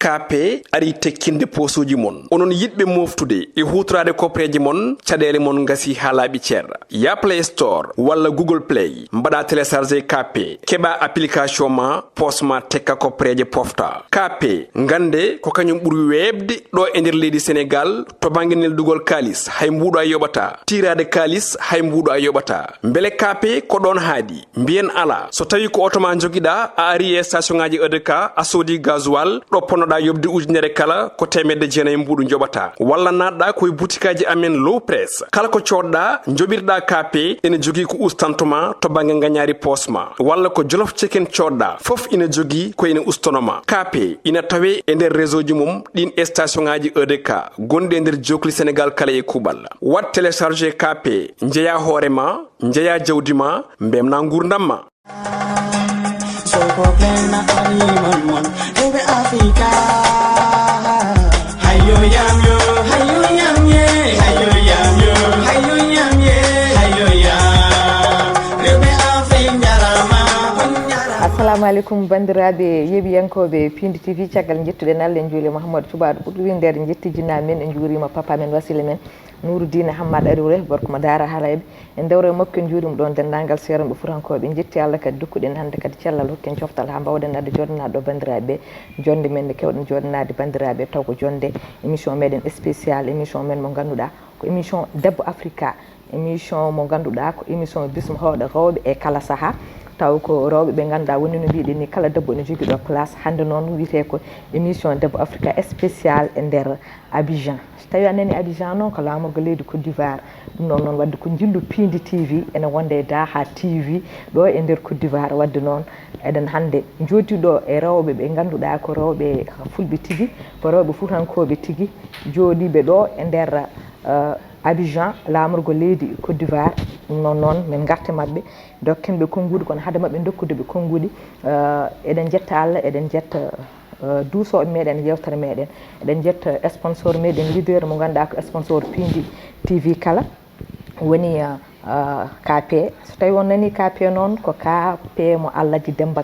KP ari tekkinde posuji mon onon yidbe moftude e hutrade kopreji mon cadele mon ngasi halabi cerra ya Play Store walla Google Play mbada télécharger KP keba application ma posma tekka kopreje pofta KP ngande ko kanyum buri webde do e nder leydi Sénégal to banginel dugol kalis hay mbudo a yobata tirade kalis hay mbudo a yobata mbele KP ko don haadi mbien ala so tawi ko otoma jogida a ari e station ngaji EDK a sodi gasoil do ponoda yobde ujunere kala ko temedde jeenay mbudu jobata walla nadda koy boutikaji amen low press kala ko codda jobirda KP ene jogi ko ustantuma to bangi nganyari posma walla ko jollof chicken codda fof ina jogi ko ina ustonoma KP ina tawe e nder réseau ji mum din station ngaji EDK gonde nder jokli Sénégal kala e kubal wat télécharger KP njeya horema njeya jawdima mbemna gurdamma so ko plena animal mon ebe Africa hayo yam ye hayo yam ye ebe Africa rama assalamu alaikum bandirabe yebiyankobe Pindi TV ciagal jettuden Allah en juule Mouhamadou Touba buddu windede jettijina men en juurima papa men wasile men Nouroudine Hammad Ariwre gorko mo dara halaybe en dewre makko en juurim don dendangal serambe furankobe jetti Allah kadi dukkuden hande kadi cellal hokken coftal ha bawden adde jodnado bandirabe jonde men de kewden jodnade bandirabe taw ko jonde émission meden spécial émission men mo ganduda ko émission Debbo Africa émission mo ganduda ko émission bismo hawde rewbe e kala saha taw ko rewbe be ganda woni no biide ni kala debbo no jogi do place hande non wiite ko émission Debbo Africa spécial e der Abidjan tawi anani Abidjan non ko lamorgo leydi Côte d'Ivoire dum non wadde ko jillu Pindi TV ene wonde Daha TV do e der Côte d'Ivoire wadde non eden hande jodi do e rewbe be ganduda ko rewbe fulbe tigi ko rewbe futankobe tigi jodi be do e der Abidjan lamorgo leydi Côte d'Ivoire non men garte mabbe dokkenbe kongude kono hade mabbe dokkude be kongude eden jetta Allah eden jetta duuso meden yewtere meden eden jetta sponsor meden leader mo ganda ko sponsor Pindi TV kala woni KP so tawi on nani KP non ko KP mo Alhaji Demba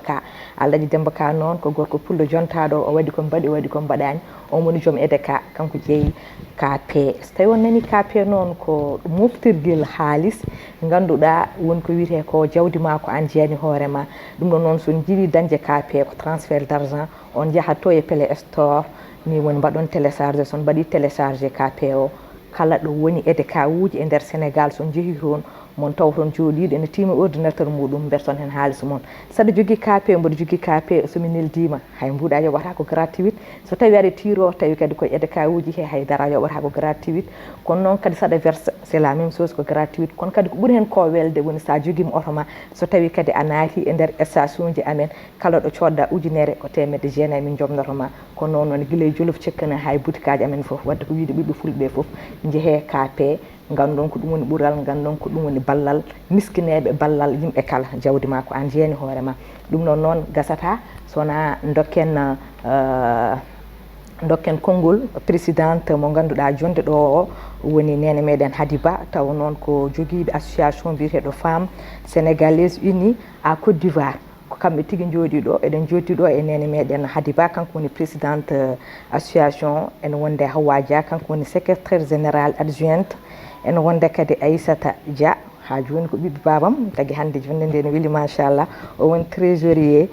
Ka non ko gorko pullo jontado o wadi ko mbadi wadi ko mbadani o moni joom EDK kanko jeyi KP so tawi on nani KP non ko moftirgel halis ganduda won ko wiite ko jawdi ma ko an jeeni hoorema dum non so jiri danje KP ko transfert d'argent on jaha to e Play Store ni won badon télécharger son badi télécharger KP o kala do woni EDK wuji e der Sénégal son jehi ton mon taw ton joodide ene tima ordinateur mudum berson hen halis mon sada jogi KP mbodo jogi KP so min neldima hay mbuda yobata ko gratuit so tawi ari tiro tawi kadi ko EDK wuji he hay dara yobata ko gratuit kon non kadi sada verse c'est la même chose ko gratuit kon kadi ko buri hen ko welde woni sa jogi mo otoma so tawi kadi anati e der station ji amen kala do codda ujunere ko temedde jeena min jomnotoma kon non gile jolof cekkana hay butikaji amen fof wadde ko wiide bibbe fulbe fof jehe KP gandon ko dum woni bural gandon ko dum woni ballal miskinebe ballal yimbe kala jawdi ma ko an jeeni hoorema dum non gasata sona dokken kongol présidente mo ganduda jonde do woni nene meden Hadiba taw non ko jogiibe association biredo femme sénégalaise unie à Côte d'Ivoire ko kambe tigi jodi do eden jodi do e nene meden Hadiba kanko woni présidente association en wonde Hawaja kanko woni secrétaire général adjointe en wonde kadi Aissata Dia ha joni ko bibbi babam tagi hande jonde nde no wili machallah o won trésorier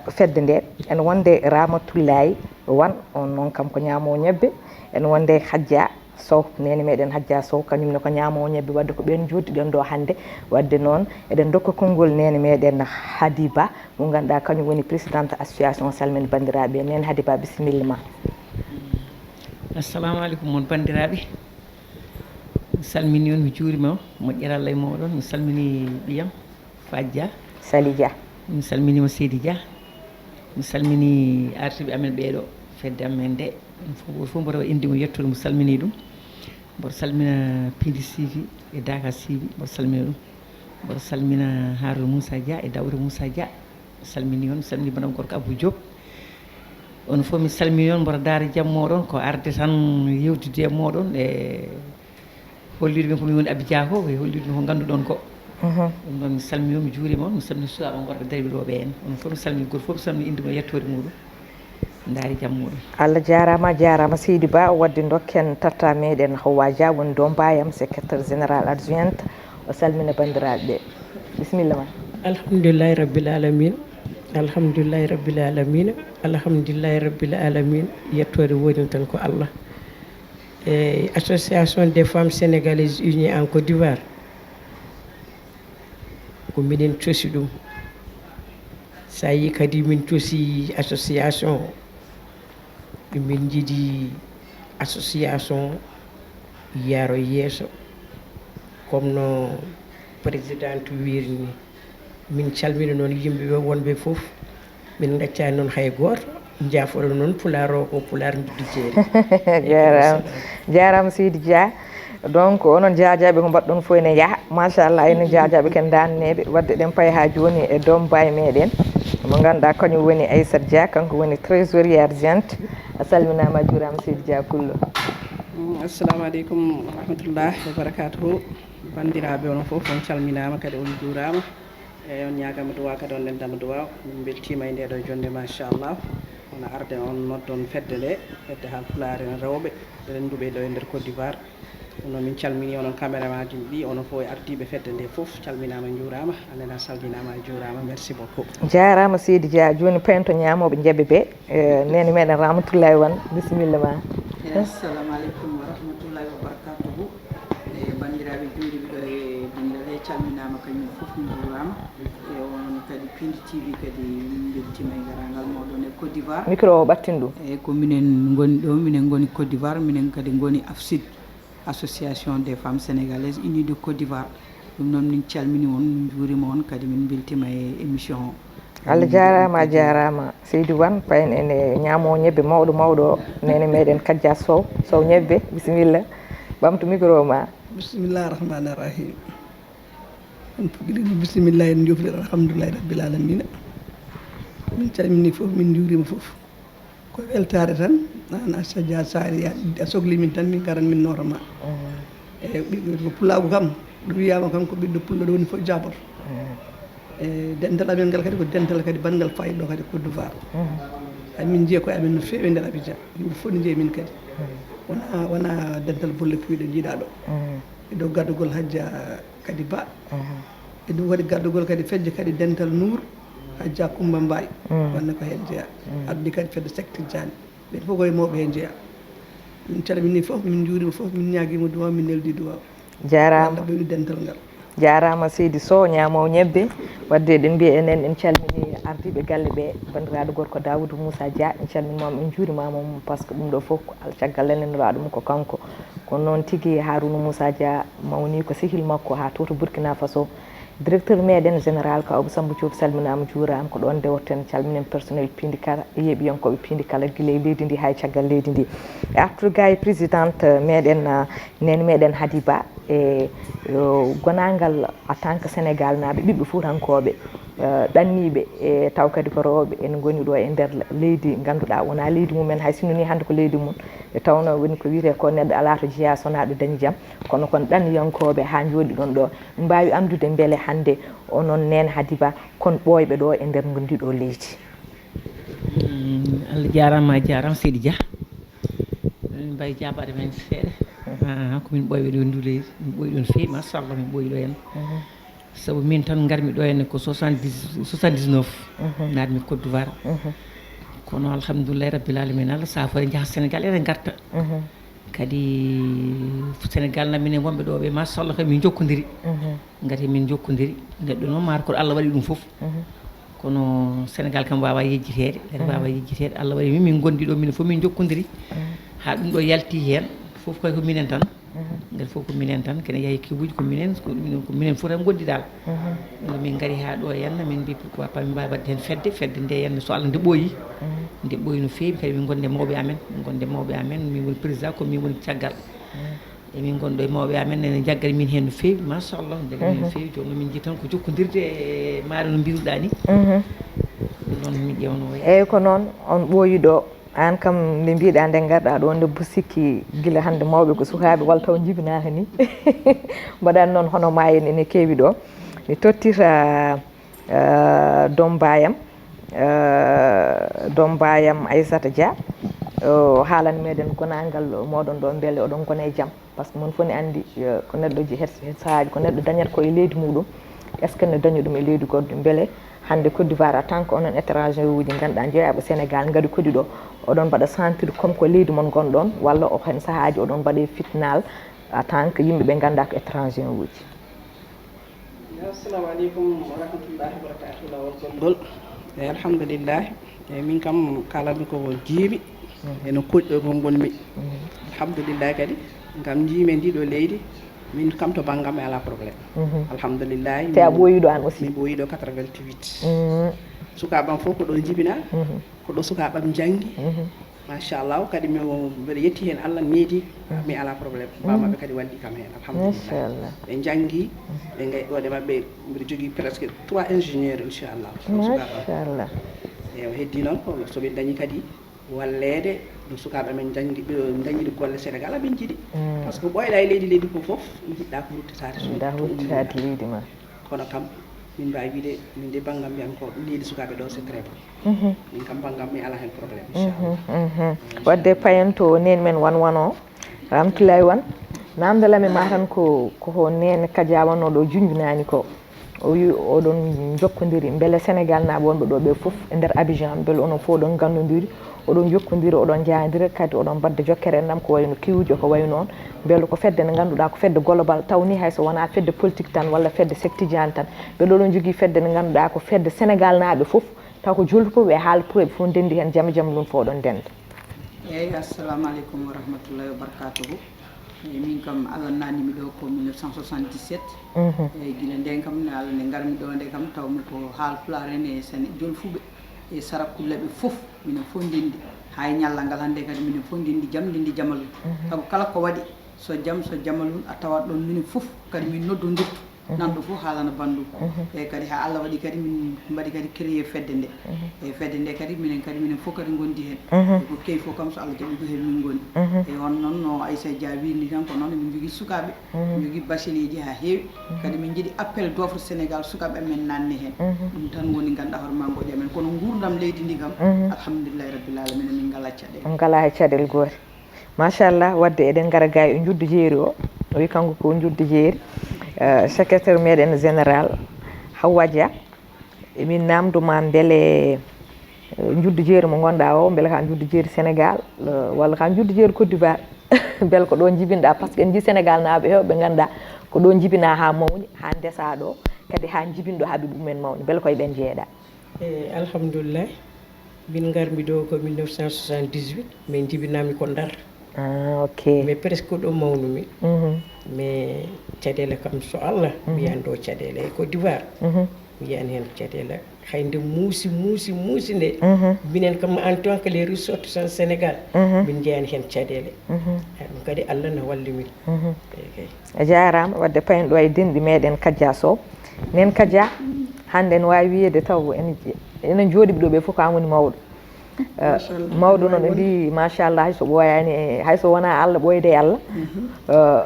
fedde nde en wonde Ramatoulaye wan on non kam ko nyamo nyebbe en wonde Hadja Sow nene meden Hadja Sow kanyum ne ko nyamo nyebbe wadde ko ben jodi den do hande wadde non eden dokko kongol nene meden Hadiba mo ganda kanyum woni présidente association salmen bandirabe nene Hadiba bismillah. Assalamu alaikum mon bandirabe salmini on mi juurima moƴƴere Allah e moɗon mi salmini ɓiyam Fadja Sali Dia mi salminima Seydi Dia mi salmini artiɓe amen ɓeeɗo fedde amen nde fof mboɗo indi mo yettude mo salmini ɗum mboɗo salmina Pindi TV e Daka TV mboɗo salmina ɗum mboɗo salmina Harouna Moussa Dia e Dawri Moussa Dia mi salmini on mi salmini banam gorko Abou Diop on fof mi salmini on mboɗo daara jaam moɗon ko arde tan yewtude e moɗon e hollide men ko mi woni Abidjan ko e hollide ko ganduɗon ko ɗum noon mi salmini on mi juurima on mi salmini sukaɓe gorɓe darɓe ɗo ɓe en on fof mi salmini goto fof mi salmini inde mum e yettode muɗum ndaari jam muɗum. Allah jarama Seydi Ba wadde dokken tatta meɗen Hawa Dia woni doom bayam secrétaire général adjointe o salmina bandiraɓe ɓe bisimilla ma. Alhamdulillahi rabbil alamin alhamdulillahi rabbil alamin alhamdulillahi rabbil alamin yettode woni tan ko Allah. Association des femmes sénégalaises unies en Côte d'Ivoire ko minen cosi ɗum sa yi kadi min cosi association min jiiɗi association yaro yeeso comme no présidente wiiri ni min calmina noon yimɓeɓe wonɓe fof min gaccani noon hay goto jaafoɗo noon pular o ko pular nduddi jeeri jarama Seydi Dia donc onon jajaɓe ko mbaɗɗon fof ene yaaha machallah enen jajaɓe ken danneɓe wadde ɗen paye ha joni e doom baye meɗen mo ganduɗa kañum woni Aissata Dia kanko woni trésorier adjointe a salminama a juurama Seydi Dia Pullo. Assalamu aleykum wa rahmatullahi wa barakatuhu bandiraɓe onon fof on calminama kadi on juurama e on ñagama duwa kadi on lendama duwa min beltima e ndeɗo jonde machallah on arde on noddon fedde ɗe fedde halpulaar en rewɓe renduɓe ɗo e nder Côte d'Ivoire ono min calmini onon caméraman ɗi onon fof e ardiɓe fedde nde fof calminama juurama anena salminama juurama merci beaucoup. jarama Seydi Dia joni pento ñamoɓe jeeɓe ɓe nene meɗen Ramatoulaye Wane bisimilla ma. Assalamu aleykum wa rahmatullahi wa barakatuhu bandiraɓe juriɓe ɗo e bandiraɓe calminama kañum fof min juurama e on kadi Pindi TV kadi min beltima e garangal moɗon e Côte d'Ivoire. Micro o ɓattin ɗum. e ko minen goni ɗo minen goni Côte d'Ivoire minen kadi goni AFSID association des femmes sénégalaises unies de Côte d'Ivoire ɗum noon min calmini on min juurima on kadi min beltima e émission o. Allah jarama Seydi Wane payen ene ñamo ñebbe mawɗo nene meɗen Kadja Sow ñebbe bisimilla ɓamtu micro ma. Bismillahi rahmani rahim on puɗɗiɗi bisimillah en joflir alhamdulillahi rabbil alamina min calmini fof min juurima fof ko weltare tan an Aissata Sary a sohli min tan min garan min noroma e ɓiɓɓe ko pulagu kam ɗum wiyama kam ko ɓiɗɗo pullo ɗo woni fof jaboto e dental amen ngal kadi ko dental kadi bangal fayiɗo kadi Côte d'Ivoire min jiiya koye amen no fewi e nder Abidjan yimɓe fof ne jeeyi min kadi wona dental bolle puyɗo jiiɗa ɗo e dow gaddugol Hajja kadi Ba e ɗum waɗi gaddugol kadi fejje kadi dental Nour Hajja Coumba Mbaye wonno ko hen jeeya addi kadi fedde secte Diagne ɓen fof koye mawɓe hen jeeya min calmini fof min juurima fof min ñaguima duwaw min neldi duwaw jarama ɓeydu dental ngal jarama Seydi Sow ñamowo ñebbe wadde eɗen mbiya enen en calmini ardiɓe galle ɓe bandiraɗo gorko Daoudou Moussa Dia en calminimama en juurimamamo par ce que ɗum ɗo foof caggal lelniraɗo ɗum ko kanko kono noon tigui Harouna Moussa Dia mawni ko sehil makko ha toto Burkina Faso directeur meɗen général Kawɓe Samba Diop salminama juurama ko ɗon dewten calminen personnel Pindi Kala e yeeɓiyankoɓe Pindi Kala guila e leydi ndi hay caggal leydi ndi e artude ga e présidente meɗen nene meɗen Hadi Ba e gonagal en tant que Sénégal naɓe ɓiɓɓe Fuutankoɓe ɗanniɓe e taw kadi ko rewɓe en goni ɗo e nder leydi ganduɗa wona leydi mumen hay sinno ni hande ko leydi mum e tawno woni ko wiyete ko neɗɗo ala to jeeya sona ɗo dañi jaam kono kon ɗanniyankoɓe ha jooɗi ɗon ɗo min mbawi andude beele hande onon nene Hadi Ba kon ɓoyɓe ɗo e nder gondiɗo leydi. Allah jarama Seydi Dia min mbawi jabade men seeɗa komin ɓoyɓe ɗo ndu leydi min ɓoyi ɗon feewi machallah min ɓoyi ɗo henna saabu min tan garmi ɗo henne ko 79 naatmi Côte d'Ivoire kono alhamdoulillahi rabbil alamina Allah safore jaaha Sénégal ene garta kadi Sénégal namine wonɓe ɗo ɓe machallah kadi min jokkodiri gati min jokkodiri neɗɗo noon mata ko Allah waɗi ɗum foof kono Sénégal kam wawa yejjitede ene wawa yejjitede Allah waɗi min gondi ɗo min fof min jokkodiri ha ɗum ɗo yalti hen foof koy ko minen tan ngel fof ko minen tan kene yeehi kibuji ko minen fof tan gondi dal min gari ha ɗo henna min mbi pourquoi pas min mbawi wadde hen fedde nde henna so Allah nde ɓooyi no feewi kadi min gonde mawɓe amen min woni président ko min woni caggal e min gonɗo e mawɓe amen ene jaggani min hen no feewi machallah jaggani min no feewi joni min jii tan ko jokkodirde e maɗa no mbiruɗa ni noon min ƴewno eyyi ko noon on ɓooyi ɗo an kam nde mbiɗa nde garɗa ɗo nde sikki guila hande mawɓe ko sukaɓe walla taw jibinaka ni mbaɗani noon hono ma en ene keewi ɗo mi tottita doom bayam doom mbayam Aissata Dia haalani meɗen gonangal moɗon ɗo beele oɗon gone jaam par ce que mon foni andi ko neɗɗo ji het saaji ko neɗɗo dañata koye leydi muɗum est ce que ne daña ɗum e leydi goɗɗo beele hande Côte d'Ivoire en tant que onon étranger uji ganduɗa jeeyaɓe Sénégal gaadi kodi ɗo oɗon mbaɗa sentir comme ko leydi mon gonɗon walla o hen saahaji oɗon mbaɗe fitnal en tant que yimɓeɓe ganduɗa ko étranger uji. Assalamu aleykum wa rahmatullahi wa barakatuh lawol gonɗol alhamdulillah min kam kalami ko jiimi eno koƴɗo ko gonmi alhamdulillah kadi gam jiimen ndiɗo leydi min kam to banggam e ala probléme alhamdulillah te a ɓooyiɗo an aussi mi ɓooyiɗo 88 sukaɓam fof ko ɗo jibina ko ɗo sukaɓam janggi machallah kadi mbeɗa yetti hen Allah needi mi ala probléme bamaɓe kadi walli kam hen alhamdulillah ɓe janggi ɓe gay ɗoɗe mabɓe mbiɗa jogui presque 3 ingénieur inchallah machallah eyi o heddi noon soɓe dañi kadi wallede no sukaɓe men dañiɗi golle Sénégal aɓen jiiɗi par ce que ɓoyɗa e leydi ko foof jiɗɗa ko ruttitade leydi ma kono kam min mbawi wiide min de banggam mbiyam ko leydi sukaɓe ɗo c'est très bon min kam banggam mi ala hen probléme inchallah wadde payanto nen men wan o Ramtoulaye Wane namdalami ma tan ko nene Kadia wanoɗo junjunani ko o wi oɗon jokkodiri beele Sénégal naaɓe wonɓe ɗo ɓe foof e nder Abidjan beele onon fof oɗon gandodiri oɗon jokkodiri oɗon jayadira kadi oɗon badde jokkere enɗam ko wayno kiwujo ko wayi noon beele ko fedde nde ganduɗa ko fedde global tawni hayso wona fedde politique tan walla fedde sectijani tan beele oɗon jogui fedde nde ganduɗa ko fedde Sénégal naaɓe foof taw ko juldukoɓe e haalpureɓe fof ndendi hen jaam ɗum fo oɗon ndenda. eyyi assalamu aleykum wa rahmatullahi wa barakatuhu min kam Allah nanimi ɗo ko 1977 eyyi guila nden kam Allah nde garmi ɗo nde kam tawmi ko haalpulaar en e jolfuɓe e sarakullaɓe foof minen fof ndendi hay ñallalngal hannde kadi minen fof ndendi jaam ndendi jamalum saabu kala ko waɗi so jamalum a tawat ɗon minen fof kadi min noddodirtu nanɗo fof haalana bandum eyyi kadi ha Allah waɗi kadi min mbaɗi kadi créé fedde nde eyyi fedde nde kadi minen fof kadi gondi hen ko kewi fof kam so Allah jaaɓi ko hen min goni eyyi on noon no Aissa Dia wirni tan ko noon min jogui sukaɓe min jogui bachelier ji ha heewi kadi min jiiɗi appel d' offre Sénégal sukaɓe amen nanni hen ɗum tan woni ganduɗa hoore ma goƴi amen kono gurdam leydi ndi kam alhamdulillahi rabbil alamina min ngala caɗele on ngala caɗele gote machallah wadde eɗen gara ga e juddu jeeri o wi kanko ko juddu jeeri secrétaire meɗen général Hawa Dia emin namduma beele juddu jeeri mo gonɗa o beele ka juddu jeeri Sénégal walla ka juddu jeeri Côte d'Ivoire beele ko ɗon jibinɗa par ce que en jii Sénégal naaɓe hewɓe ganduɗa ko ɗon jibina ha mawni ha ndesa ɗo kadi ha jibinɗo haaɓi ɗumen mawni beele koye ɓen jeeɗa alhamdulillah min garmi ɗo ko 1978 min jibinami ko Ndar ok mais presque ɗo mawnumi mais caɗele kam so Allah mi yiyan ɗo caɗele e Côte d'Ivoire mi yiyan hen caɗele hayde muusi nde minen kam en tant que les ressortissants Sénégal min jeyani hen caɗele ɗum kadi Allah ne walli min a jarama wadde payen ɗo e denɗi meɗen Kadia Sow nen Kadia hande en wawi wiyede taw enen jooɗiɓe ɗo ɓe fof ko an woni mawɗo mawɗo noon ɓe mbi machallah hayso ɓooyani hayso wona Allah ɓoyde e Allah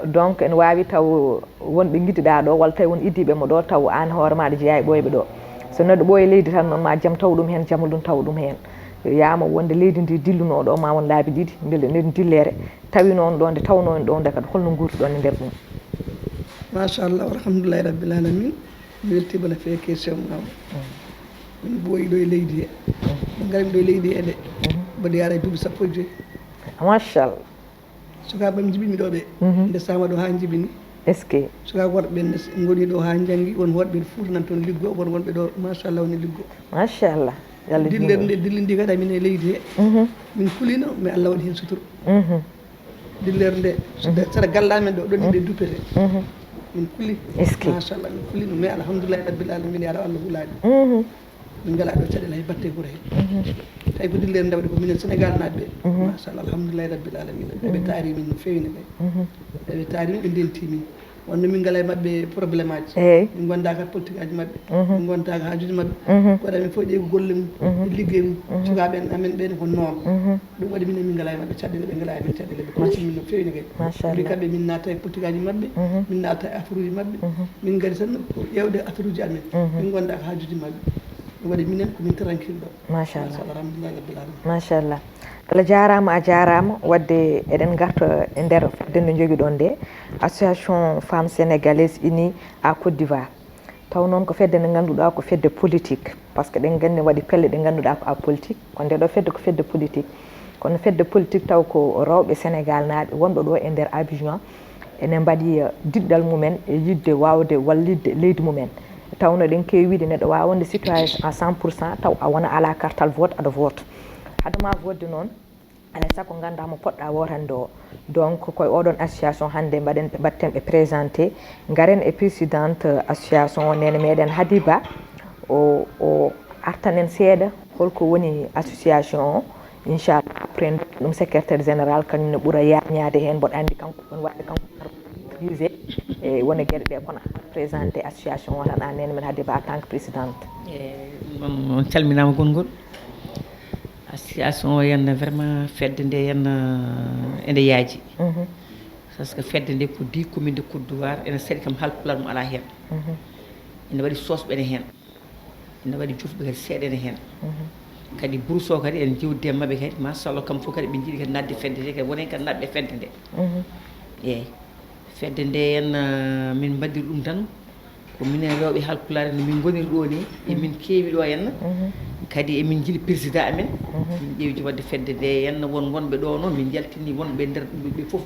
donc ene wawi taw wonɓe guidiɗa ɗo walla tawi won iddiɓe mo ɗo taw an hoore maɗa jeeya e ɓoyɓe ɗo so neɗɗo ɓooye leydi tan noon ma jaam taw ɗum hen jaama ɗum taw ɗum hen yama wonde leydi ndi dilluno ɗo ma won laabi ɗiɗi beele nden dillere tawi noon ɗo nde tawno en ɗo nde kadi holno guurtuɗon e nder ɗum machallah alhamdulillahi rabbil alamin mi weltima no fewi question mam min ɓooyi ɗo e leydi he ɓe garmi ɗo e leydi he de mbaɗa yara e duuɓi sappo e joyyi machallah sukaɓe mi jibinmi ɗo ɓe ndesama ɗo ha jibini est ce que sukaɓe worɓe goni ɗo ha janggi won woɗɓe fuutanan toon liggo won wonɓe ɗo machallah woni liggo machallah dillere nde dillindi kadi amin e leydi he min kulino mais Allah waɗi hen suturu dillere nde saɗa gallamen ɗo ɗon yimɓe duppete min kuli machallah min kulino mais alhamdoulillahi rabbil alamin yaɗa Allah huulaɗi min ngala ɗo caɗele hay batte guura he tawi ko dillere ndewɗe ko minen Sénégal naɓe machallah alhamdoulillahi rabbil alamina ɓeɓe taari min no fewi ne kay ɓeɓe taari min ɓe ndenti min wonno min ngala e mabɓe probléme aji min gondaka politique aji mabɓe min gontaka hajuji mabɓe koɗa min fof ƴeewi golle mum e ligguey mum sukaɓe amen ɓene ko noon ɗum waɗi minen min ngala e mabɓe caɗele ɓe ngala e men caɗele ɓe continue min no fewi ne kay ɓuri kamɓe min natta e politique aji mabɓe min natta e affaire uji mabɓe min gari tan ko ƴewde affaire uji amen min gondaka hajuji mabɓe ɗum waɗi minen komin tranquille ɗo machallah alhamdulillah rabbil alamin machallah Allah jarama a jarama wadde eɗen garta e nder fedde nde joguiɗon nde association femme sénégalaise unie à Côte d'Ivoire taw noon ko fedde nde ganduɗa ko fedde politique par ce que ɗen gandi waɗi pelle ɗe ganduɗa ko a politique ko nde ɗo fedde ko fedde politique kono fedde politique taw ko rewɓe Sénégal naaɓe wonɓe ɗo e nder Abidjan ene mbaɗi diɗɗal mumen e yidde wawde wallidde leydi mumen tawno ɗen kewiide neɗɗo wawa wonde citoyen à 100% taw a wona ala kartal vote aɗa vote hadema vodde noon alay saago ganda mo poɗɗa wotande o donc koye oɗon association hannde mbatten ɓe présenté garen e présidente association o nene meɗen Hadiba o artanen seeɗa holko woni association o inchallah après ɗum secrétaire général kañum ne ɓuura yañade hen mboɗo andi kanko ɗon wadde kanko prisé e woni gueɗe ɗe kono présenté association o tan a nene men Hadiba en tant que présidente on calminama gongol association o henna vraiment fedde nde henna ende yaaji par ce que fedde nde ko 10 commune de Côte d'Ivoire ene saɗi kam halpular mum ala hen ene waɗi sosɓe ene hen ene waɗi jufɓe kadi seeɗa ene hen kadi bourse o kadi en jewdide e mabɓe kadi machallah kam fof kadi ɓe jiiɗi kadi nadde fedde nde kadi wonen kadi nadɓe fedde nde eyyi fedde nde henna min mbaddiri ɗum tan ko minen rewɓe halpulare no min goniri ɗo ni emin keewi ɗo henna kadi emin jiiɗi président amen min ƴewji wadde fedde nde henna won wonɓe ɗo noon min jaltini wonɓe nder ɓe foof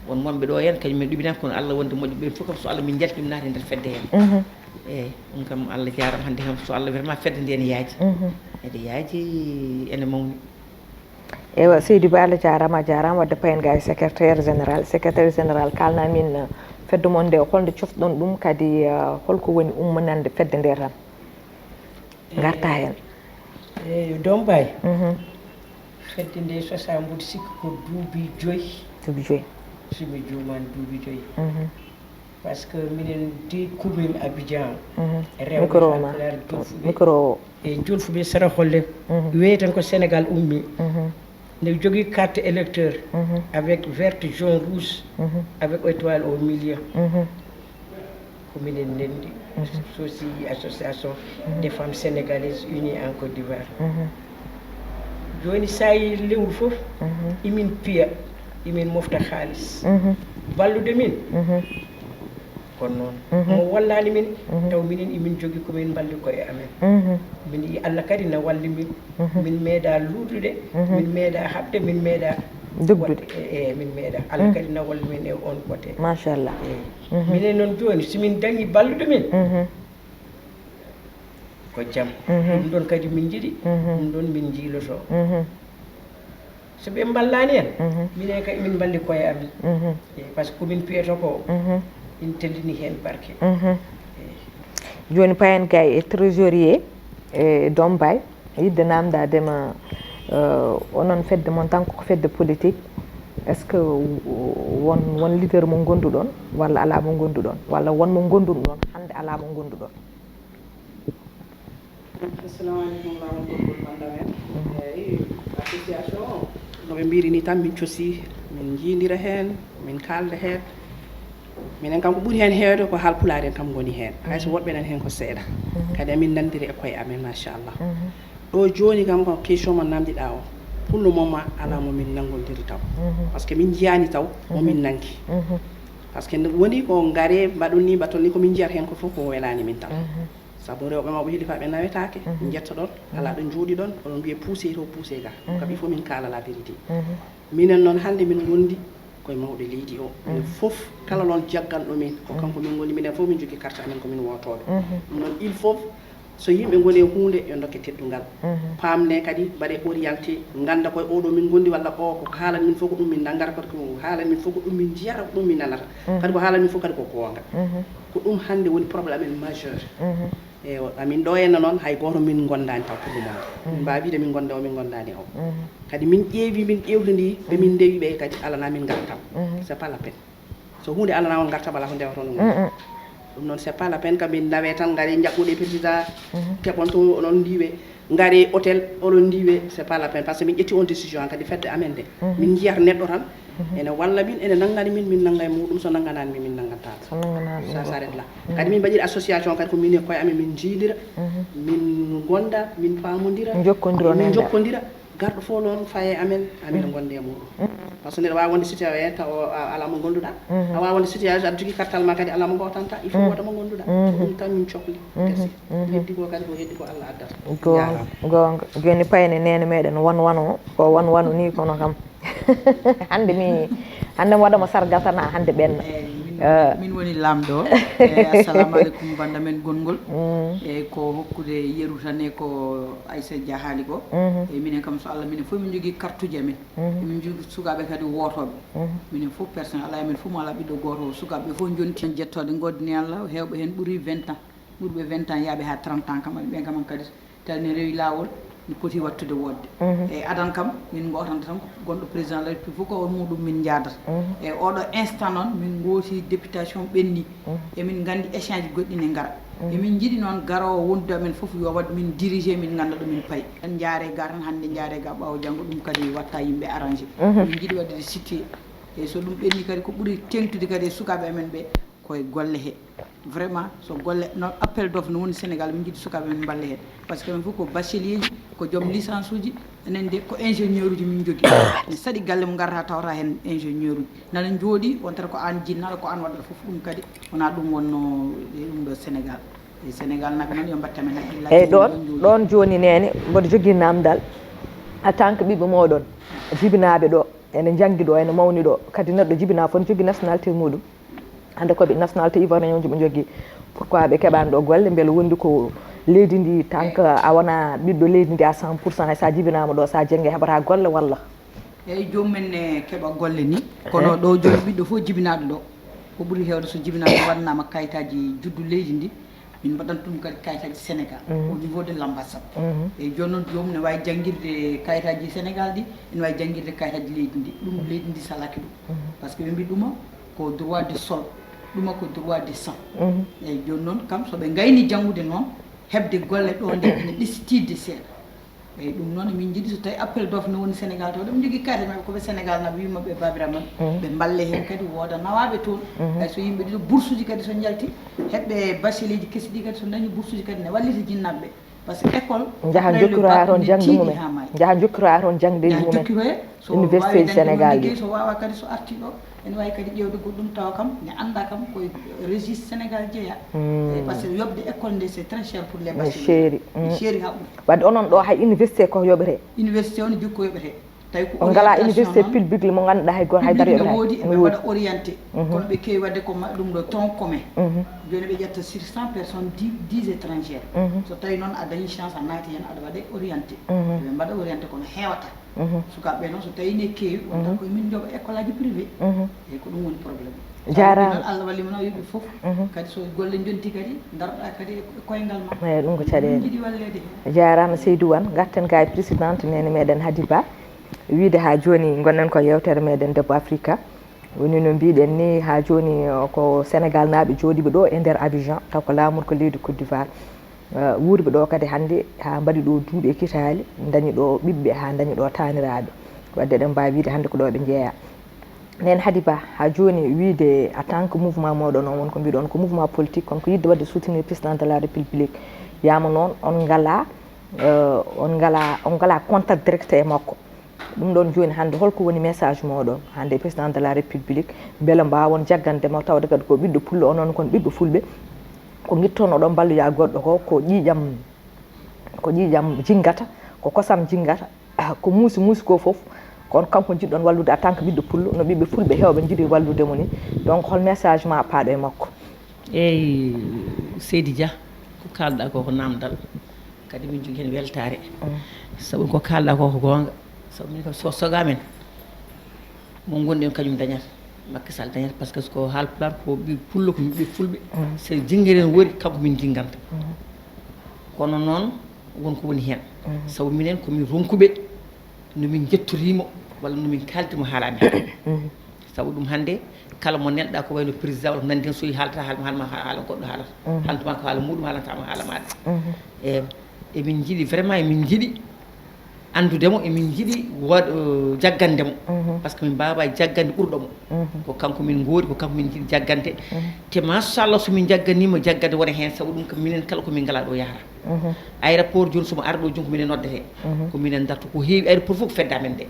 won wonɓe ɗo hen kañum min ɗuɓinani kono Allah wonde moƴƴo ɓen foof kam so Allah min jalti min naati e nder fedde hen eyyi ɗum kam Allah jarama hannde kam so Allah vraiment fedde nde ene yaaji ede yaaji ene mawni ewa Seydou Ba Allah jarama wadde payen ga secrétaire général kalna min fedde mon nde holde cofɗon ɗum kadi holko woni ummanande fedde nde tan garta hen eyi Dombay fedde nde sosa mbuɗi sikki ko duuɓi 5 somi jumani duuɓi 5 par ce que minen de commune Abidjan micro e jolfuɓe sara holle weyi tan ko Sénégal ummi ne jogui carte électeur avec verte jaune rouge avec étoile au milieu ko minen nendi sosi association des femmes sénégalaises unies en Côte d'Ivoire joni sa yi lewru foof imin piya imin mofta haalis ballude min kono noon mo wallani min taw minen emin jogui komin balli koye amen min yi Allah kadi na walli min min meeɗa luudude min meeɗa habde min meeɗa dogdude min meeɗa Allah kadi na walli min e on côté machallah minen noon joni somin dañi ballude min ko jaam ɗum ɗon kadi min jiiɗi ɗum ɗon min jiiloto so ɓe ballani en minen kadi min balli koye amen par ce que komin piyeto ko in tellini hen barke joni payen gay e trésorier e Dombay yidde namdadema onon fedde mon tan ko fedde politique est ce que won leader mo gonduɗon walla ala mo gonduɗon walla won mo gonduɗon ɗon hande ala mo gonduɗon assalamu aleykum rahmatullahi bandamen eyyi association noɓe mbiri ni tan min coosi min jiidira hen min kalda hen minen kam ko ɓuuri hen heewde ko halpulaar en kam goni hen hayso woɗɓe nan hen ko seeɗa kadi amin nandiri e koye amen machallah ɗo joni kam ko question mo namdiɗa o pour le moment ala momin nangodiri taw par ce que min jiyani taw momin nanki par ce que woni ko gaare mbaɗon ni mbaton ni komin jiyata hen ko fof ko welani min tan saabu rewɓe mawɓe hilifaɓe nawetake jetta ɗon ala ɗo jooɗi ɗon oɗon mbiye poussé to poussé ga kam il faut min kala la vérité minen noon hande min gondi koye mawɗo leydi o minen foof kala noon jagganɗo min ko kanko min goni minen fof min jogui carte amen komin wotoɓe ɗum noon il faut so yimɓe goni e hunde yo dokke teddungal pamne kadi mbaɗe orienté ganda koye oɗo min gondi walla o ko haalan min fof ko ɗum min nanggata kadi ko haalan min fof ko ɗum min jiyata ko ɗum min nanata kadi ko haalan min fof kadi ko gonga ko ɗum hande woni probléme amen majeur eyi amin ɗo henna noon hay goto min gondani taw pour le moment min mbawi wiide min gonda o min gondani o kadi min ƴeewi min ƴewdi ndi ɓe min ndewi ɓe kadi alana min gartam c' est pas la peine so hunde alana on gartam ala ko ndewata on ɗum noon c' est pas la peine kam min nawe tan gaari jaɓɓuɗe président keɓon to onon ndiɓe ngari hôtel oɗon ndiwe c'est pas la peine par ce que min ƴetti on décision kadi fedde amen de min jiyata neɗɗo tan ene walla min ene nanggani min nangga e muɗum so nangganani min nanggantata ça s'arrête là kadi min mbaɗiri association kadi ko min e koye amen min jiidira min gonda min pamodira min jokkodira garɗo fof noon faye amen amin gonde e muɗum par ce que neɗɗo wawi wonde citoyen taw ala mo gonduɗa a wawi wonde citoyen aɗa jogui cartal ma kadi ala mo gotanta il faut woda mo gonduɗa ɗum tan min cohli merci heddi ko kadi ko heddi ko Allah addata gonga joni payne nene meɗen wano ko wano ni kono kam hande mi waɗamo sargal tan hande ɓenna min woni lamɗo assalamu aleykum banda men gongol e ko hokkude yeru tan e ko Aissa Dia haali ko e minen kam so Allah minen fof min jogui carte uji amen min jogui sukaɓe kadi wotoɓe minen fof personne ala men fof mo ala ɓiɗɗo goto sukaɓe fof joni tan jettode goddini Allah hewɓe hen ɓuuri 20 ans ɓurɓe 20 ans yaaɓe ha 30 ans kam ɓen kam kadi tawne rewi lawol ni poti wattude wodde e adan kam min gotanta tan gonɗo président de la république fof ko on muɗum min jadata e oɗo instant noon min gooti députation ɓenni emin gandi échange goɗɗine gara emin jiiɗi noon garowo wondude amen foof yo waɗ min dirigé min ganda ɗumin payi en jaare ga tan hande jaare ga ɓawo janggo ɗum kadi watta yimɓe arrangé min jiiɗi waɗde situé e so ɗum ɓenni kadi ko ɓuuri tengtude kadi e sukaɓe amen ɓe koye golle he vraiment so golle no appel d'offre no woni Sénégal min jiiɗi sukaɓe men balle hen par ce que min fof ko bachelier ji ko joom licence uji enen de ko ingénieur uji min jogui ne saɗi galle mo garata tawata hen ingénieur uji nana jooɗi wontata ko an jinnaɗo ko an waɗata foof ɗum kadi wona ɗum wonno ɗum ɗo Sénégal e Sénégal naɓe noon yo mbatta men haqqillaji eyyi ɗon joni nene mboɗo jogui namdal en tant que ɓiɓɓe moɗon jibinaɓe ɗo ene janggi ɗo ene mawni ɗo kadi neɗɗo jibina fof ne jogui nationalité muɗum hande koɓe nationalité ivoirien ɓe jogui pourquoi ɓe keɓani ɗo golle beele wondi ko leydi ndi tant que a wona ɓiɗɗo leydi ndi à 100% hay sa jibinama ɗo sa janggi heɓata golle walla eyyi jomumen ne keeɓa golle ni kono ɗo joni ɓiɗɗo fof jibinaɗo ɗo ko ɓuuri hewde so jibinaɗo waɗnama kayitaji juddu leydi ndi min mbaɗan ɗum kadi kayitaji Sénégal au niveau de l' ambassade eyyi joni noon jomum ne wawi jangguirde kayitaji Sénégal ɗi ene wawi jangguirde kayitaji leydi ndi ɗum leydi ndi salaki ɗum par ce que ɓe mbi ɗuma ko droit du sol ɗuma ko droit du sang eyyi joni noon kam soɓe gayni janggude noon hebde golle ɗo nde ene ɗesitidde seeɗa eyyi ɗum noon min jiiɗi so tawi appel d'offre no woni Sénégal taw ɗum jogui kayitaji mabɓe koɓe Sénégal naɓe wimaɓe babiraɓe mabɓe ɓe balle hen kadi wooda nawaɓe toon hay so yimɓe ɗiɗo bourse uji kadi so jalti heɓɓe bachelier ji kesi ɗi kadi so dañi bourse uji kadi ne wallita jinnaɓeɓe par ce que école jaaha jokkira toon jangde mumen jaaha jokkira toon jangdeji mumen université du Sénégal ɗi so wawa kadi so arti ɗo ene wawi kadi ƴewde goɗɗum tawa kam ne anda kam koye registre Sénégal jeeya par ce que yobde école nde c'est très cher pour les bacheliers chéri ha ɓuuri wadde onon ɗo hay université ko yoɓete université o ne jogui ko yoɓete tawi ko on ngala université public mo ganduɗa hay goto haydara yoɓata woodi eɓe waɗa orienté kono ɓe kewi wadde ko ɗum ɗo tronc commun joni ɓe ƴetta sur 100 personnes 10 étrangères so tawi noon a dañi chance a naati hen aɗa waɗe orienté ɓe mbaɗa orienté kono hewata sukaɓe noon so tawi ne kewi wonta koye min jooɓa école aji privé eyyi ko ɗum woni probléme jarama Allah wallima no yimɓe foof kadi so golle jonti kadi daroɗa kadi e koyngal ma eyyi ɗum ko caɗele jiiɗi wallede hen jarama Seydou Wane garten ka e présidente nene meɗen Hadiba wiide ha joni gonɗen ko yewtere meɗen debbo Africa woni no mbiɗen ni ha joni ko Sénégal naaɓe jooɗiɓe ɗo e nder Abidjan taw ko lamour ko leydi Côte d'Ivoire wuuriɓe ɗo kadi hannde ha mbaɗi ɗo duuɓi e kitali dañi ɗo ɓiɓɓe ha dañi ɗo taniraɓe wadde eɗen mbawi wiide hannde ko ɗo ɓe jeeya nen Hadiba ha joni wiide en tant que mouvement moɗon on won ko mbiɗon ko mouvement politique kono ko yidde wadde soutenir président de la république yama noon on ngala contact direct e makko ɗum ɗon joni hannde holko woni message moɗon hannde président de la république beele mbawon jaggandema tawde kadi ko ɓiɗɗo pullo onon kon ɓiɗɗo fulɓe ko guittono ɗon balloya goɗɗo ko ƴiƴam jinggata ko kosam jinggata ko muusi ko foof kono kanko jiɗɗon wallude en tant que ɓiɗɗo pullo no ɓiɓɓe fulɓe hewɓe jiiɗi walludemo ni donc hol message ma paaɗo e makko eyyi Seydi Dia ko kalɗa ko namdal kadi min jogui hen weltare saabu ko kalɗa ko gonga saabu min kam so sogamen mo gonɗen kañum dañata Macky Sall dañata par ce que ko haalpular ko ɓi pullo ko ɓiɓɓe fulɓe so jingueren wori kanko min jingganta kono noon wonko woni hen saabu minen komin ronkuɓe nomin jettorimo walla nomin kaldimo haalami saabu ɗum hannde kala mo nelɗa ko wayno président walla ko nandi hen so yi haalata haala goɗɗo haalata haalantuma ko haala muɗum haalantama haala maɗa e emin jiiɗi vraiment emin jiiɗi andudemo emin jiiɗi jaggandemo par ce que min mbawa jaggande ɓurɗomo ko kanko min goori ko kanko min jiiɗi jaggande te machallah somin jagganima jaggande wona hen saabu ɗum ko minen kala komin ngala ɗo yahata aéroport joni somo ara ɗo joni ko minen noddete ko minen darto ko heewi aéroport fof ko fedda men de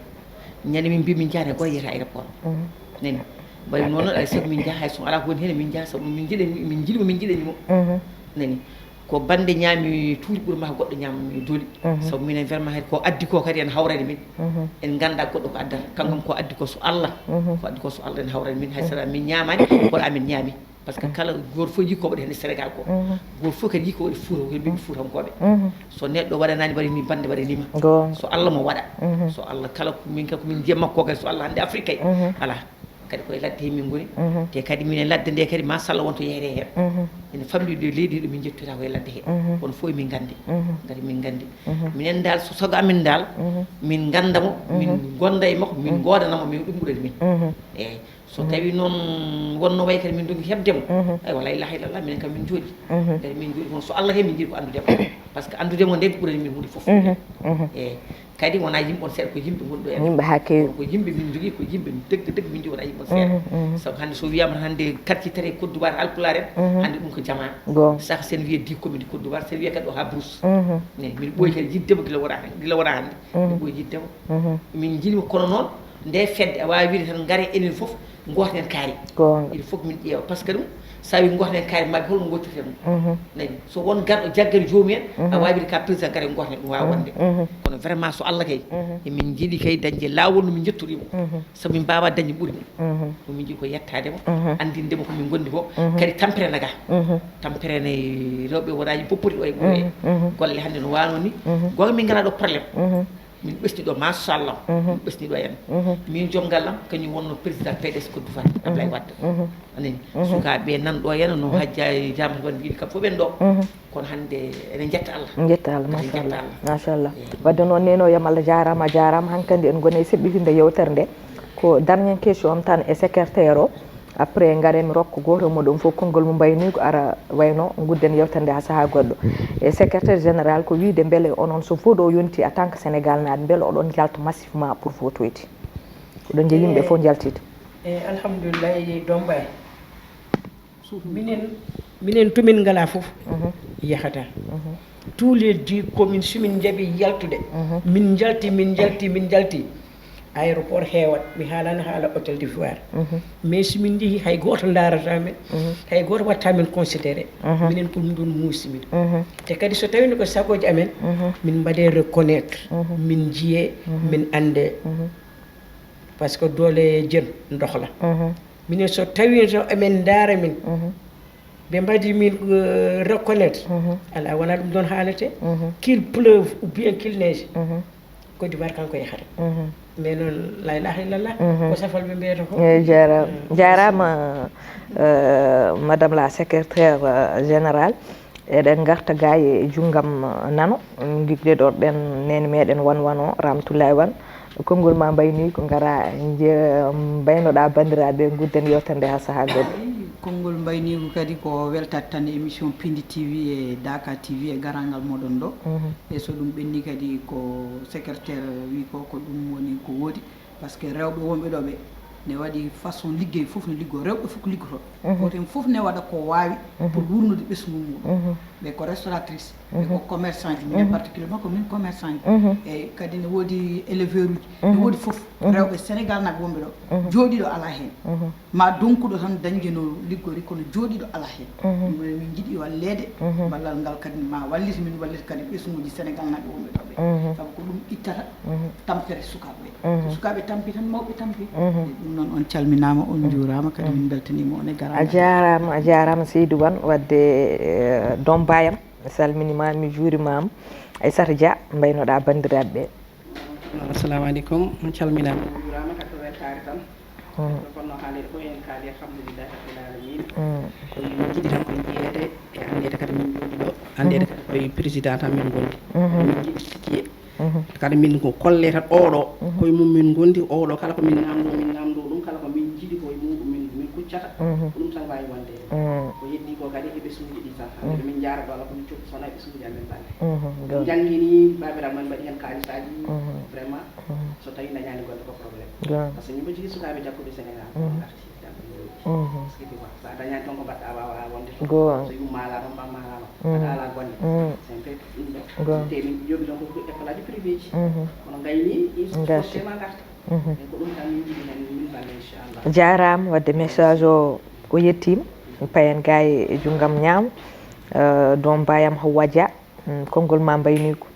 ñande min mbi min jahane goye yiyata aéroport nani mbaɗi noon ay sago min jaha hay so ala ko woni hen min jaha saabu min jiiɗimo min jiiɗanimo nani ko bande ñaami tuuɗi ɓuuri ma goɗɗo ñaami dooli sabu minen vraiment hayde ko addi ko kadi en hawrani min en ganda goɗɗo ko addata kankam ko addi ko so Allah ko addi ko so Allah en hawrani min hay saɗa min ñamani koɗo amin ñaami par ce que kala goto fof yikkoɓe ɗe hende Sénégal ko goto fof kadi yikkoɓe ɗe Fouta ko mbiɓe Foutankoɓe so neɗɗo waɗanani waɗani bande waɗanima so Allah mo waɗa so Allah kala min kala komin jiya makko kadi so Allah hande Afrique kay ala kadi koye ladde he min goni te kadi minen ladde nde kadi machallah wonto yeere hen ene famɗiɗo leydi ɗo min jettoyta koye ladde he kono fof min gandi kadi min gandi minen dal so sago amin dal min gandamo min gonda e makko min godanamo min ɗum ɓurani min eyyi so tawi noon wonno way kadi min dogi hebdemo ay wala ilaha illallah minen kam min jooɗi kadi min jooɗi kono so Allah he min jiiɗi ko andudemo par ce que andudemo nde ɓurani min hunde foof eyyi kadi wona yimɓe on seeɗa ko yimɓe gonɗo en yimɓe ha kewi ko yimɓe min jogui ko yimɓe degde min jogui wona yimɓe on seeɗa saabu hande so wiyama hande quartier tati Côte d'Ivoire Halpulaar en hande ɗum ko jama saka sen wiye 10 commune Côte d'Ivoire sen wiye kadi ɗo ha Brousse ne min ɓooyi kadi yiddemo gila wona hande min ɓooyi yiddemo min jiɗimo kono noon nde fedde a wawi wiide tan gaare enen foof goten kaari il faut que min ƴeewa par ce que ɗum sa wi goten kaari mabɓe holno gottirte ɗum nani so won garɗo jaggere joomu en a wawi wiide ka président gaare goten ɗum wawa wonde kono vraiment so Allah kay emin jiiɗi kay dañde lawol no min jettorimo sabu min mbawa dañde ɓuuri ɗum min jiiɗi ko yettademo andindemo komin gondi ko kadi tampere naga tamperene rewɓe wonaji poppoti ɗo e ɓuuro he golle hande no wano ni gonga min gala ɗo probléme min ɓesni ɗo machallah min ɓesni ɗo en min joom gallam kañum wonno président PDS Côte d'Ivoire Abdoulaye Wade anani sukaɓe nan ɗo yana no hajja jamata wan mbiɗi kam fof ɓen ɗo kono hande enen jetta Allah machallah wadde noon nenoyam Allah jarama hankkandi en goni e seɓɓitinde yewtere nde ko dernier question tan e secrétaire o après garemi rokko goto moɗon fof konngol mo mbayni ko ara wayno gudden yewtere nde ha saaha goɗɗo e secrétaire général ko wiide beele onon so vote o yonti en tant que Sénégal naaɓe beele oɗon jalta massivement pour votoyde oɗon jeeyi yimɓe fof jaltide alhamdoulillahi Dombay minen tomin ngala fof yahata tous les 10 communes somin jaaɓi yaltude min jalti aéroport heewat mi haalani haala hôtel d'ivoire mais somin jeehi hay goto darata men hay goto watta men considéré minen ko ɗum ɗon muusimin te kadi so tawino ko sagoji amen min mbaɗe reconnaître min jiye min ande par ce que doole jeune dohla minen so tawi so amen daara min ɓe mbaɗi min reconnaître ala wona ɗum ɗon haalete qu'il pleuve ou bien qu'il neige Côte d'Ivoire kanko yahata mais noon la ilaha illallah ko safal ɓe mbiyata ko jarama madame la secrétaire générale eɗen garta ga e junggam nano gigleɗo ɗen nene meɗen wano Ramatoulaye Wane konngol ma mbayni ko gara mbaynoɗa bandiraɓe gudden yewtere nde ha saaha goɗɗo konngol mbaynigu kadi ko weltat tan émission Pindi TV e Daka TV e garangal moɗon ɗo e so ɗum ɓenni kadi ko secrétaire wi ko ɗum woni ko woodi par ce que rewɓe wonɓe ɗo ɓe ne waɗi façon liggey fof no liggo rewɓe fof ko liggoto goten fof ne waɗa ko wawi pour wurnude ɓesgu muɗum ɓe ko restauratrice ɓe ko commerçant ji minen particulièrement ko min commerçant ji e kadi ne woodi éleveur uji ne woodi fof rewɓe Sénégal naɓe wonɓe ɗo jooɗiɗo ala hen ma donkuɗo tan dañde no liggori kono jooɗiɗo ala hen ɗum min jiiɗi wallede ballal ngal kadi ma wallita min wallita kadi ɓesguji Sénégal naɓe wonɓe ɗo ɓe saabu ko ɗum ittata tampere sukaɓeɓe so sukaɓe tampi tan mawɓe tampi ɗum noon on calminama on juurama kadi min beltanima on e gara a jarama Seydou Wane wadde Dombayam mi salminima mi juurimama Aissata Dia mbaynoɗa bandiraɓe ɓe assalamu aleykum on calminama juurama kadi ko weltare tan fonno haalede fof en kaali alhamdoulillahi rabbil alamina ko min jiiɗi tan koye jeyede e andede kadi min gondi ɗo andede kadi koye président tan min gondi min jiiɗi sikiye kadi min ko kolle tan oɗo koye mum min gondi oɗo kala ko min namdo ɗum kala ko min jiiɗi koye muɗum min huccata ko ɗum tan wawi wonde ko heddi ko kadi e ɓesmuji ɗi tan hande min jaara ɗo ala komin cohli sowona e ɓesmuji amen ɓalle janggi ni babiraɓe men mbaɗi hen kalisaji vraiment so tawi dañani golle ko probléme par ce que ñimɓe jogui sukaɓe jakkuɓe sénégal arti sa dañani toon ko mbaɗɗa wawa wonde to so yumma alama bamma alama aɗa ala golle c'est un peu ɗum ɗo te min jooɓi ɗon ko école aji privé ji kono gayni forcément garta ko ɗum tan min jiɗi hen min balle inchallah jarama wadde message o yettima mi payen ga e junggam ñaam don mbayam Hawwa Dia konngol ma mbayni ko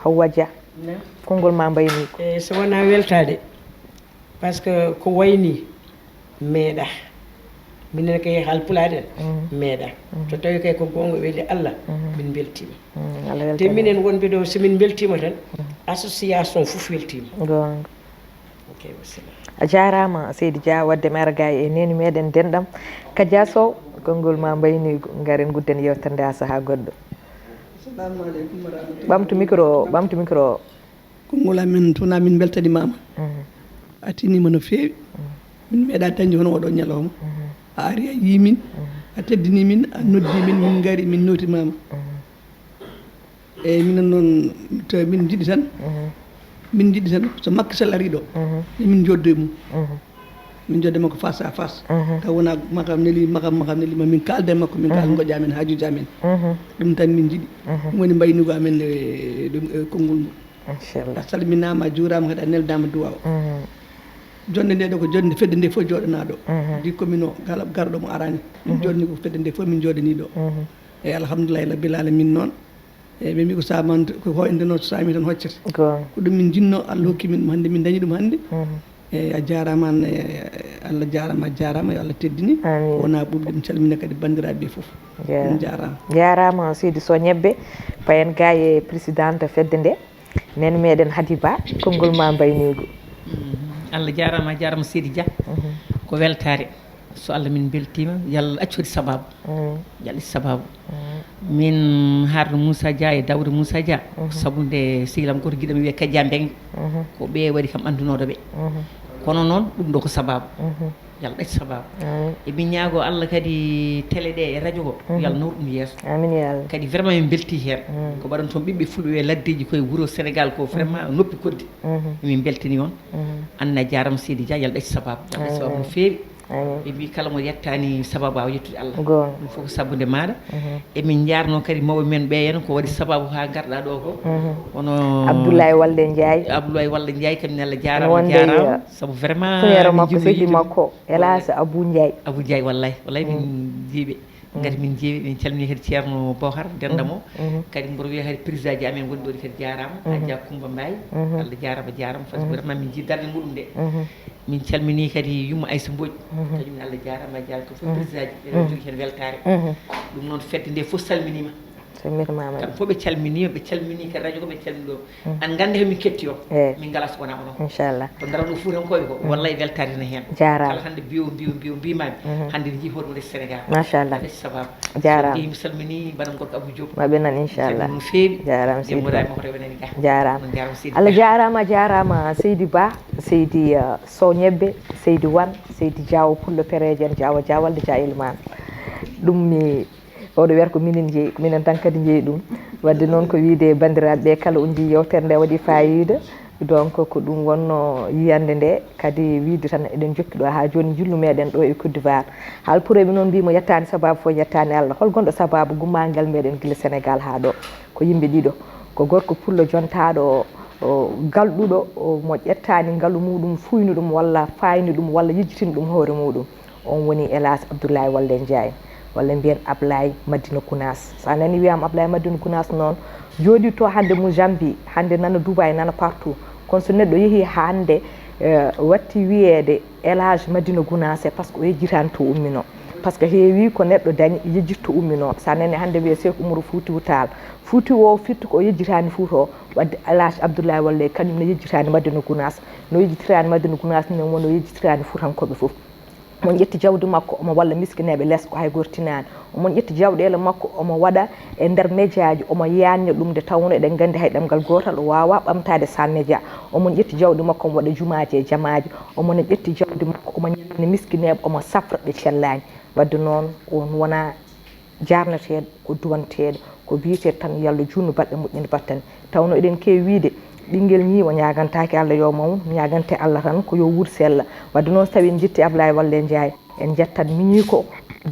Hawwa Dia konngol ma mbayni ko so wona weltade par ce que ko wayni meeɗa minen kay halpulaɗen meeɗa so tawi kay ko gonga weeli Allah min beltima te minen wonɓe ɗo somin beltima tan association fof weltima gonga ok wassalam a jarama Seydi Dia wadde mi ara ga e neni meɗen denɗam Kadia Sow konngol ma mbayni garen gudden yewtere nde ha saaha goɗɗo assalamu aleykum wa rahmatullah ɓamtu micro konngol amen tona min beltanimama a tinima no feewi min meeɗa dañde hono oɗo ñalawma a ari a yimin a teddini min a noddi min gari min notimama eyyi minen noon to min jiiɗi tan so Macky Sall ari ɗo min joddo e mum min jodde makko face à face taw wona makam nelima min kalde makko min kal goƴa amen hajuji amen ɗum tan min jiiɗi ɗum woni mbaynigo amen e konngol mum inchallah a salminama a juurama kadi a neldama duwaw jonde nde ɗo ko jonde fedde nde fof joɗanaɗo di commune o garɗo mo arani min jodni ko fedde nde fof min joɗani ɗo eyyi alhamdoulillahi rabbil alamin noon eyyi ɓe mbi ko saman ko hoyde noon so sami tan hoccata ko ɗum min jinno Allah hokki min ɗum hannde min dañi ɗum hannde eyyi a jarama an Allah jarama yo Allah teddini wona ɓurɗe mi calmina kadi bandiraɓe foof ɗum jarama Seydi Sow Ñebbe payen ga e présidente fedde nde nene meɗen Hadiba konngol ma mbaynigo Allah jarama Seydi Dia ko weltare so Allah min beltima yalla accu waɗi sababu yalla sababu min harno Moussa Dia e Dawda Moussa Dia saabu nde sihilam goto guiɗam wiye Kadia Mbengue ko ɓe waɗi kam andunoɗoɓe kono noon ɗum ɗo ko sababu yalla ɗacci sababu emin ñaago Allah kadi télé ɗe e radio ko yalla nawr ɗum yeeso amin ya Allah kadi vraiment min belti hen ko mbaɗon toon ɓiɓɓe fulɓe laddeji koye wuuro Sénégal ko vraiment noppi koddi emin beltani on Anna jarama Seydi Dia yalla ɗacci sababu no feewi ɓe mbi kala mo yettani sababu awa yettude Allah ɗum fof ko sabbude maɗa emin jarno kadi mawɓe men ɓe hen ko waɗi sababu ha garɗa ɗo ko wono Abdoulaye Walde Ndiaye kamine Allah jarama saabu vraiment funere makko sehli makko hélas Abou Ndiaye wallay min jiiɓe gati min jeewi min calmini kadi ceerno Bocar dendamo kadi mboɗo wiya kadi président ji amen gonɗi ɗo kadi jarama Adja Coumba Mbaye Allah jarama par ce que vraiment min jii darde muɗum nde min calmini kadi Yumma Aissa Mbodj kañum Allah jarama ko fof président ji ɓe jogui hen weltare ɗum noon fedde nde fof salminima kamɓe fof ɓe calmini kadi radio ko ɓe calmini ɗo an ganda hemin ketti o min ngala so wona onon inchallah to daranno fuutankoɓe ko wallay weltare ne hen kala hande mbimami hande ne jii hoɗum leydi Sénégal machallah ɗacci sababu jarama mi salmini mbaɗam gorko Abou Diop maɓe nan inchallah no feewi jarama Seydi mako rewenani ga jarama Allah jarama Seydi Ba Seydi Sow Ñebbe Seydi Wane Seydi Diawo Pullo Péréje en Diawo Diawalde Dia Elimane ɗum mi oɗo wiyata ko minen jeeyi ko minen tan kadi jeeyi ɗum wadde noon ko wiide bandiraɓe kala on jii yewtere nde waɗi fayida donc ko ɗum wonno yiyande nde kadi wiide tan eɗen jokki ɗo ha joni jillu meɗen ɗo e Côte d'Ivoire haalpureɓe noon mbimo yettani sababu fo yettani Allah hol gonɗo sababu gummagal meɗen guila Sénégal ha ɗo ko yimɓe ɗiɗo ko gorko pullo jontaɗo galɗuɗo mo ƴettani ngaalu muɗum fuynu ɗum walla fayni ɗum walla yejjitini ɗum hoore muɗum on woni hélas Abdoulaye Walde Ndiaye walla mbiyen Ablaye Madina Gounass sa nani wiyama Ablaye Madina Gounass noon jooɗi to hande Mozambique hande nana Dubai nana partout kono so neɗɗo yeehi hande watti wiyede Elage Madina Gounass par ce que o yejjitani to ummino par ce que heewi ko neɗɗo dañi yejjitto ummino sa nani hande wiye Cheikh Oumar Foutiyou Tall Fouti o firti ko yejjitani Fouta o wadde Elage Abdoulaye Walde kañum ne yejjitani Madina Gounass no yejjitirani Madina Gounass ne wono yejjitirani Foutankoɓe foof omon ƴetti jawdi makko omo walla miskineɓe less ko hay gortinani omon ƴetti jawɗele makko omo waɗa e nder média ji omo yanni ɗum nde tawno eɗen gandi hay ɗemgal gotal o wawa ɓamtade sa média omon ƴetti jawdi makko omo waɗa jumaji e jamaji omon ƴetti jawdi makko omo ñamni miskineɓe omo safra ɓe cellani wadde noon on wona jarneteɗo ko duwanteɗo ko biyete tan yallah junnu balɗe moƴƴinde battane tawno eɗen kewi wiide ɓinguel ñiiwa ñagantaki Allah yo mawnu ñagante Allah tan ko yo wuur sella wadde noon so tawi en jetti Ablaye Waldé Ndiaye en jettat miñi ko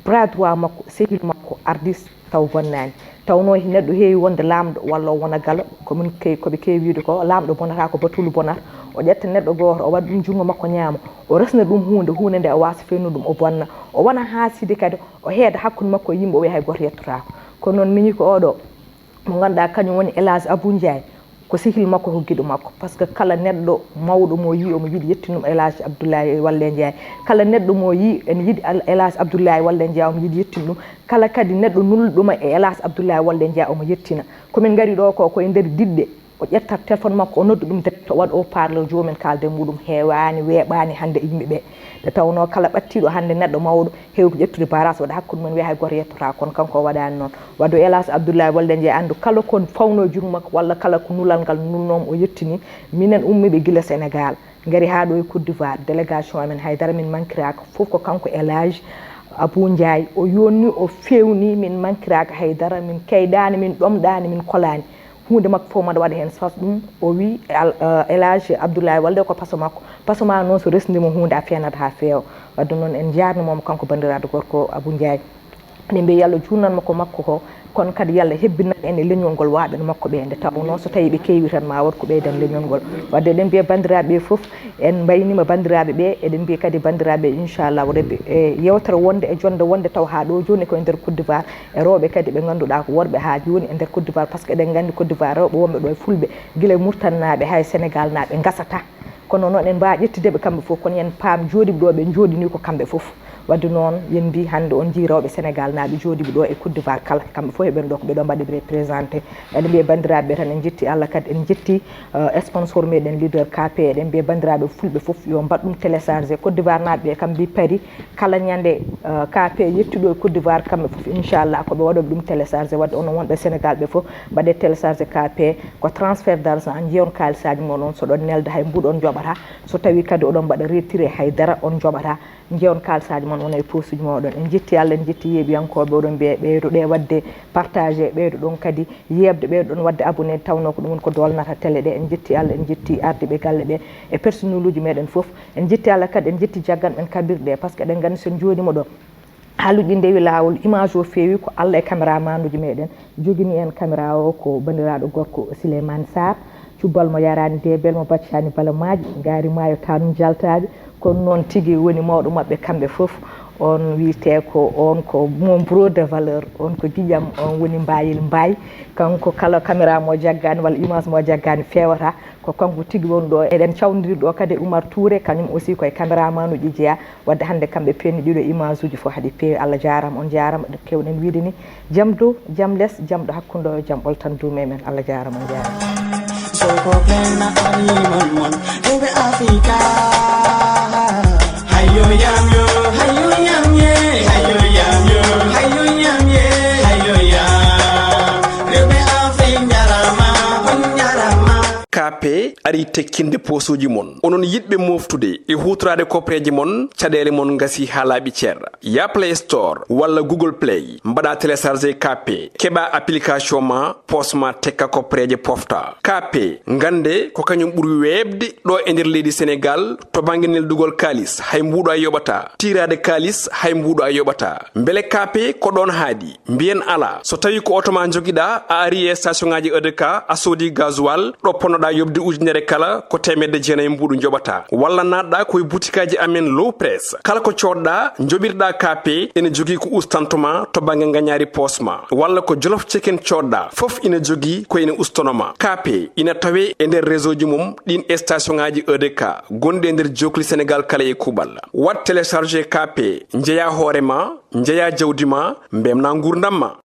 bras droit makko sehil makko ardis taw bonnani tawno neɗɗo heewi wonde lamɗo walla o wona gala komin koɓe kewi wiide ko lamɗo bonata ko batulu bonata o ƴetta neɗɗo goto o waɗa ɗum jungo makko ñaama o resna ɗum hunde nde o wasa fewnu ɗum o bonna o wona haaside kadi o heeda hakkude makko e yimɓe o wiya hay goto yettotako kono noon miñi ko oɗo mo ganduɗa kañum woni Elage Abou Ndiaye ko sehil makko ko guiɗo makko par ce que kala neɗɗo mawɗo mo yi omo yiiɗi yettinum Elage Abdoulaye Waldé Ndiaye kala neɗɗo mo yi ene yiiɗi Elage Abdoulaye Waldé Ndiaye omo yiiɗi yettin ɗum kala kadi neɗɗo nulɗuma e Elage Abdoulaye Waldé Ndiaye omo yettina komin gari ɗo ko koye nder diɗɗe o ƴettat téléphone makko o noddu ɗum direct o waɗa o parleur jomumen kalde muɗum heewani weeɓani hande e yimɓeɓe nde tawno kala ɓattiɗo hande neɗɗo mawɗo heewi ko ƴettude barage waɗa hakkude mumen wiya hay goto yettota kono kanko o waɗani noon wadde Elage Abdoulaye Waldé Ndiaye andu kala ko fawno jungo makko walla kala ko nulal ngal nulnomo o yettini minen ummiɓe guila Sénégal gari ha ɗo e Côte d'Ivoire délégation amen haydara min mankiraka foof ko kanko Elage Abou Ndiaye o yonni o fewni min mankiraka haydara min kayɗani min ɗomɗani min kolani hunde makko fof maɗa waɗa hen sas ɗum o wi Elage Abdoulaye Waldé ko paso makko paso ma noon so resdimo hunde a fenata ha feewa wadde noon en jarnimomo kanko bandiraɗo gorko Abou Ndiaye eɗen mbiya yallah jurnanmo ko makko ko kono kadi yallah hebbinan en e leñol ngol waaɓe no makko ɓe nde tawno so tawi ɓe keewi tan ma wot ko ɓeydan leñol ngol wadde eɗen mbiya bandiraɓe foof en mbaynima bandiraɓe ɓe eɗen mbiya kadi bandiraɓe inchallahu rabbi e yewtere wonde e jonde wonde taw ha ɗo joni koye nder Côte d'Ivoire e rewɓe kadi ɓe ganduɗa ko worɓe ha joni e nder Côte d'Ivoire par ce que eɗen gandi Côte d'Ivoire rewɓe wonɓe ɗo e fulɓe guila Mourtane hay Sénégal naɓe gasata kono noon en mbawi ƴettideɓe kamɓe foof kono yen paam jooɗiɓe ɗo ɓe jooɗini ko kamɓe foof wadde noon yen mbi hande on jii rewɓe Sénégal naaɓe jooɗiɓe ɗo e Côte d'Ivoire kala kamɓe fof eɓen ɗo ko ɓeɗo mbaɗi représenté eɗen mbiya bandiraɓe tan en jetti Allah kadi en jetti sponsor meɗen leader KP eɗen mbiya bandiraɓe fulɓe foof yo mbaɗ ɗum téléchargé Côte d'Ivoire naaɓe kam mbi paari kala ñande KP yettiɗo e Côte d'Ivoire kamɓe foof inchallah koɓe waɗoɓe ɗum téléchargé wadde onon wonɓe Sénégal ɓe foof mbaɗe téléchargé KP ko transfert d' argent jeeyon kalisaji moɗon so ɗon nelde hay mbuɗo on joɓata so tawi kadi oɗon mbaɗa retiré haydara on joɓata jeeyon kalisaji moon wona e poste uji moɗon en jetti Allah en jetti yeeɓiyankoɓe oɗon mbiya ɓeydo ɗe wadde partagé ɓeydo ɗon kadi yebde ɓeydo ɗon wadde abonné tawno ko ɗum woni ko dolnata télé ɗe en jetti Allah en jetti ardiɓe galle ɓe e personnel uji meɗen foof en jetti Allah kadi en jetti jagganɓe kabirɗe par ce que eɗen gandi sen joɗima ɗo haaluji ndewi lawol image o feewi ko Allah e caméra manuji meɗen jogini en caméra o ko bandiraɗo gorko Souleymane Sarr cubbal mo yarani debel mo baccani bala maji gaari maayo tanum jaltaɓe kono noon tigui woni mawɗo mabɓe kamɓe foof on wiyete ko on ko mon bro de valeur on ko guiƴam on woni mbayil mbayi kanko kala caméra mo jaggani walla image mo jaggani fewata ko kanko tigui woni ɗo eɗen cawdiri ɗo kadi Oumar Touré kañum aussi koye caméraman uji jeeya wadde hande kamɓe penni ɗiɗo image uji fof haɗi peewi Allah jarama on jarama ɗo kewɗen wiide ni jaam dow jaam less jaam ɗo hakkude o jaam ɓoltan dume men Allah jarama on jarama Soko plena animal mon Rewɓe Africa Hayo yam yo Hayo yam ye Hayo yam yo Hayo yam ye Hayo yam Rewɓe Afrique jarama on jarama KP ari tekkinde posuji mon onon yidɓe moftude e hutorade kopreji mon caɗele mon gasi ha laaɓi ceerra ya Play Store walla Google Play mbaɗa téléchargé KP keɓa application ma posma tekka kopreje pofta KP gande ko kañum ɓuuri webde ɗo e nder leydi Sénégal to banggue neldugol kalis hay mbuɗo a yoɓata tirade kalis hay mbuɗo a yoɓata beele KP ko ɗon haadi mbiyen ala so tawi ko auto ma joguiɗa a ari e station ngaji EDK a soodi gasoil ɗo ponnoɗa yobde ujunere kala ko temedde jeenayyi mbuɗu joɓata walla natɗa koye boutikaji amen low press kala ko coɗɗa joɓirɗa KP ene jogui ko ustantoma to banggue gagnari posma walla ko jolof chicken coɗɗa foof ina jogui ko ina ustonoma KP ina tawe e nder réseau ji mum ɗin station ngaji EDK gonɗi e nder jokli Sénégal kala e kuɓal wat téléchargé KP jeeya hoorema jeeya jawdi ma mbemna gurdam ma